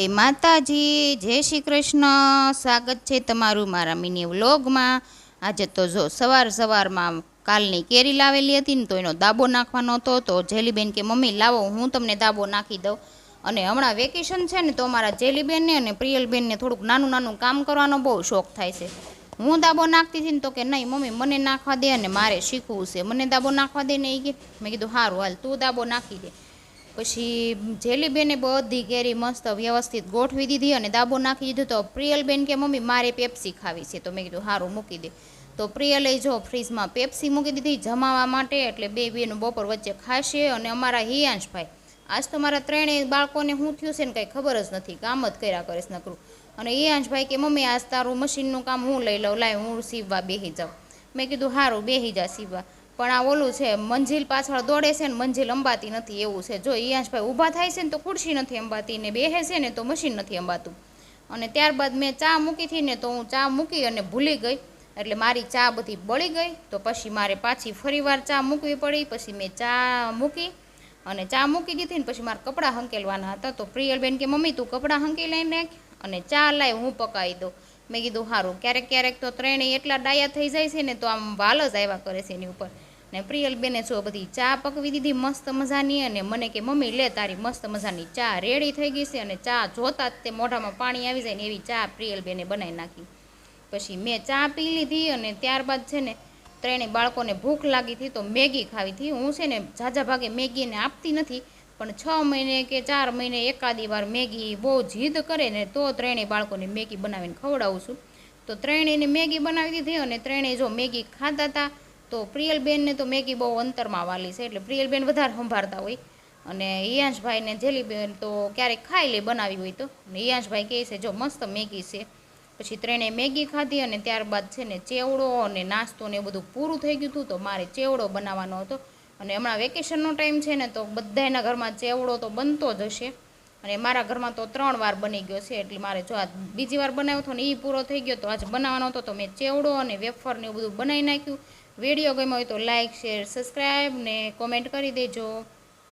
જય માતાજી, જય શ્રી કૃષ્ણ। સ્વાગત છે તમારું મારા મિની વ્લોગમાં। આજે તો જો સવારમાં કાલની કેરી લાવેલી હતી ને તો એનો દાબો નાખવાનો હતો, તો જેલીબેન કે મમ્મી લાવો હું તમને દાબો નાખી દઉં। અને હમણાં વેકેશન છે ને તો મારા જેલીબેનને અને પ્રિયલબેનને થોડુંક નાનું કામ કરવાનો બહુ શોખ થાય છે। હું દાબો નાખતી હતી ને તો કે નહીં મમ્મી મને નાખવા દે અને મારે શીખવું છે, મને દાબો નાખવા દે ને એ કે। મેં કીધું સારું હાલ તું દાબો નાખી દે। પછી જેલીબેને બધી કેરી મસ્ત વ્યવસ્થિત ગોઠવી દીધી અને દાબો નાખી દીધો। તો પ્રિયલબેન કે મમ્મી મારે પેપ્સી ખાવી છે, તો મેં કીધું સારું મૂકી દે। તો પ્રિયલે જો ફ્રીજમાં પેપ્સી મૂકી દીધી જમાવા માટે, એટલે બેનું બપોર વચ્ચે ખાશે। અને અમારા હિયાંશભાઈ આજ તો મારા ત્રણેય બાળકોને શું થયું છે ને કંઈ ખબર જ નથી, કામ જ કર્યા કરે છે નકરું। અને હિયાંશભાઈ કે મમ્મી આજ તારું મશીનનું કામ હું લઈ લઉં, લાય હું સીવવા બેસી જાઉં। મેં કીધું સારું બેસી જા સીવવા, પણ આ ઓલું છે મંજિલ પાછળ દોડે છે ને મંજિલ અંબાતી નથી એવું છે। જો ઈયાંશભાઈ ઊભા થાય છે ને તો ખુરશી નથી અંબાતી, ને બેસે છે ને તો મશીન નથી અંબાતું। અને ત્યારબાદ મેં ચા મૂકી હતી ને તો હું ચા મૂકી અને ભૂલી ગઈ, એટલે મારી ચા બધી બળી ગઈ। તો પછી મારે પાછી ફરીવાર ચા મૂકવી પડી। પછી મેં ચા મૂકી અને ચા મૂકી દીધી ને પછી મારે કપડાં હંકેલવાના હતા। તો પ્રિયલબેન કે મમ્મી તું કપડાં હંકેલી નાખ અને ચા લાય હું પકાવી દઉં। મેં કીધું સારું। ક્યારેક તો ત્રણેય એટલા ડાયા થઈ જાય છે ને તો આમ વાલ જ આવ્યા કરે છે એની ઉપર। ને પ્રિયલબેને જો બધી ચા પકવી દીધી મસ્ત મજાની, અને મને કે મમ્મી લે તારી મસ્ત મજાની ચા રેડી થઈ ગઈ છે। અને ચા જોતા જ તે મોઢામાં પાણી આવી જાય ને એવી ચા પ્રિયલબેને બનાવી નાખી। પછી મેં ચા પી લીધી અને ત્યારબાદ છે ને ત્રણેય બાળકોને ભૂખ લાગી હતી તો મેગી ખાવી હતી। હું છે ને ઝાઝા ભાગે મેગીને આપતી નથી, પણ 6 મહિને કે 4 મહિને એકાદી વાર મેગી બહુ જીદ કરે ને તો ત્રણેય બાળકોને મેગી બનાવીને ખવડાવું છું। તો ત્રણેયને મેગી બનાવી દીધી અને ત્રણેય જો મેગી ખાતા હતા। તો પ્રિયલબેનને તો મેગી બહુ અંતરમાં વાલી છે, એટલે પ્રિયલબેન વધારે સંભાળતા હોય, અને હિયાંશભાઈને જેલીબેન તો ક્યારેક ખાઈ લે બનાવી હોય તો। અને હિયાંશભાઈ કહે છે જો મસ્ત મેગી છે। પછી ત્રણેય મેગી ખાધી અને ત્યારબાદ છે ને ચેવડો અને નાસ્તો ને એ બધું પૂરું થઈ ગયું હતું, તો મારે ચેવડો બનાવવાનો હતો। અને હમણાં વેકેશનનો ટાઈમ છે ને તો બધાના ઘરમાં ચેવડો તો બનતો જ હશે, અને મારા ઘરમાં તો 3 વાર બની ગયો છે। એટલે મારે જો આ બીજી વાર બનાવ્યો હતો ને એ પૂરો થઈ ગયો, તો આજે બનાવવાનો હતો તો મેં ચેવડો અને વેફર ને એવું બધું બનાવી નાખ્યું। વિડીયો ગમ્યો હોય તો લાઇક શેર સબસ્ક્રાઈબ ને કોમેન્ટ કરી દેજો।